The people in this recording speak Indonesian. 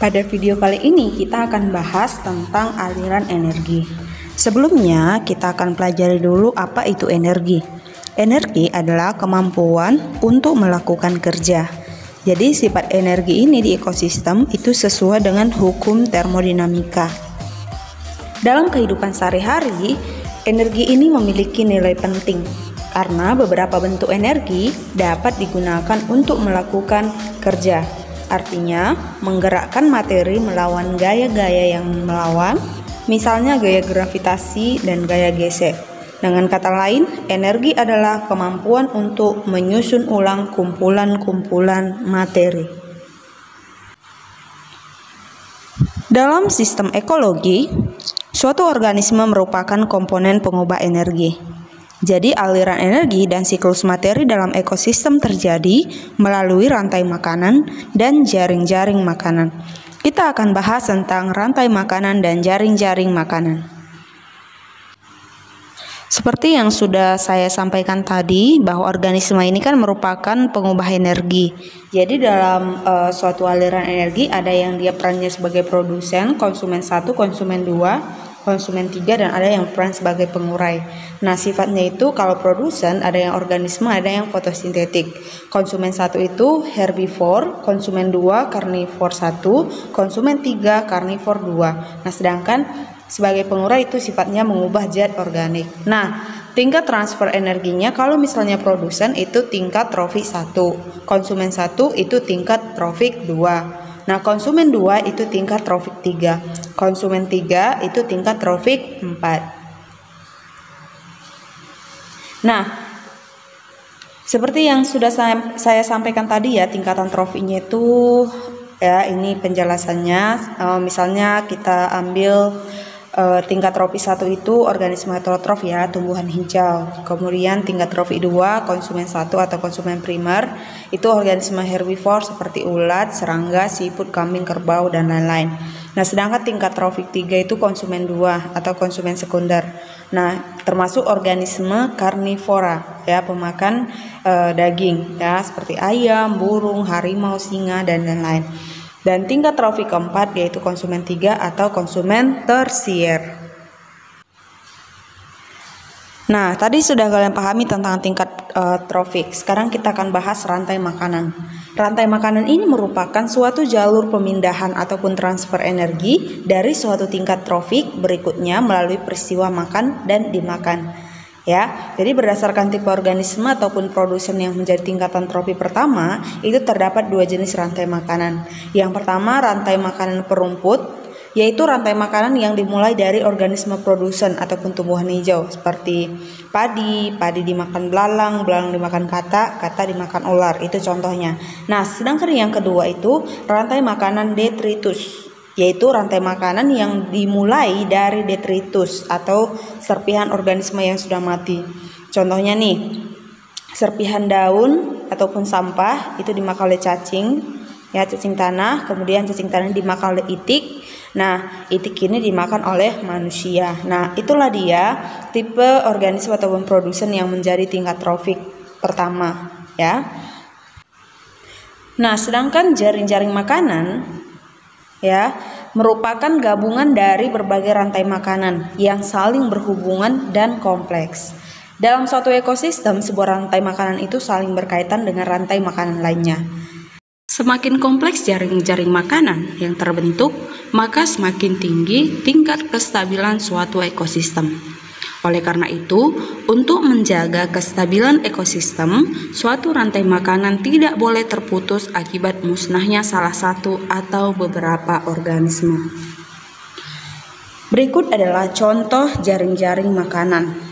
Pada video kali ini kita akan bahas tentang aliran energi. Sebelumnya kita akan pelajari dulu apa itu energi. Energi adalah kemampuan untuk melakukan kerja. Jadi sifat energi ini di ekosistem itu sesuai dengan hukum termodinamika. Dalam kehidupan sehari-hari, energi ini memiliki nilai penting karena beberapa bentuk energi dapat digunakan untuk melakukan kerja. Artinya, menggerakkan materi melawan gaya-gaya yang melawan, misalnya gaya gravitasi dan gaya gesek. Dengan kata lain, energi adalah kemampuan untuk menyusun ulang kumpulan-kumpulan materi. Dalam sistem ekologi, suatu organisme merupakan komponen pengubah energi. Jadi aliran energi dan siklus materi dalam ekosistem terjadi melalui rantai makanan dan jaring-jaring makanan. Kita akan bahas tentang rantai makanan dan jaring-jaring makanan. Seperti yang sudah saya sampaikan tadi, bahwa organisme ini kan merupakan pengubah energi. Jadi dalam suatu aliran energi ada yang dia perannya sebagai produsen, konsumen 1, konsumen 2, konsumen 3, dan ada yang peran sebagai pengurai. Nah, sifatnya itu kalau produsen ada yang organisme, ada yang fotosintetik. Konsumen 1 itu herbivore, konsumen 2 karnivor 1, konsumen 3 karnivor 2. Nah, sedangkan sebagai pengurai itu sifatnya mengubah zat organik. Nah, tingkat transfer energinya kalau misalnya produsen itu tingkat trofik 1, konsumen 1 itu tingkat trofik 2. Nah, konsumen 2 itu tingkat trofik 3, konsumen 3 itu tingkat trofik 4. Nah, seperti yang sudah saya sampaikan tadi ya, tingkatan trofiknya itu ya ini penjelasannya. Misalnya kita ambil tingkat trofik 1 itu organisme heterotrof ya, tumbuhan hijau. Kemudian tingkat trofik 2 konsumen 1 atau konsumen primer itu organisme herbivore seperti ulat, serangga, siput, kambing, kerbau, dan lain-lain. Nah, sedangkan tingkat trofik 3 itu konsumen 2 atau konsumen sekunder. Nah, termasuk organisme karnivora ya, pemakan daging ya, seperti ayam, burung, harimau, singa, dan lain-lain. Dan tingkat trofik keempat yaitu konsumen 3 atau konsumen tersier. Nah, tadi sudah kalian pahami tentang tingkat trofik. Sekarang kita akan bahas rantai makanan. Rantai makanan ini merupakan suatu jalur pemindahan ataupun transfer energi dari suatu tingkat trofik berikutnya melalui peristiwa makan dan dimakan. Ya, jadi berdasarkan tipe organisme ataupun produsen yang menjadi tingkatan trofi pertama, itu terdapat dua jenis rantai makanan. Yang pertama, rantai makanan perumput, yaitu rantai makanan yang dimulai dari organisme produsen ataupun tumbuhan hijau seperti padi dimakan belalang, belalang dimakan kata dimakan ular, itu contohnya. Nah, sedangkan yang kedua itu rantai makanan detritus, yaitu rantai makanan yang dimulai dari detritus atau serpihan organisme yang sudah mati. Contohnya nih, serpihan daun ataupun sampah itu dimakan oleh cacing, ya, cacing tanah. Kemudian cacing tanah dimakan oleh itik. Nah, itik ini dimakan oleh manusia. Nah, itulah dia tipe organisme ataupun produsen yang menjadi tingkat trofik pertama, ya. Nah, sedangkan jaring-jaring makanan ya merupakan gabungan dari berbagai rantai makanan yang saling berhubungan dan kompleks. Dalam suatu ekosistem, sebuah rantai makanan itu saling berkaitan dengan rantai makanan lainnya. Semakin kompleks jaring-jaring makanan yang terbentuk, maka semakin tinggi tingkat kestabilan suatu ekosistem. Oleh karena itu, untuk menjaga kestabilan ekosistem, suatu rantai makanan tidak boleh terputus akibat musnahnya salah satu atau beberapa organisme. Berikut adalah contoh jaring-jaring makanan.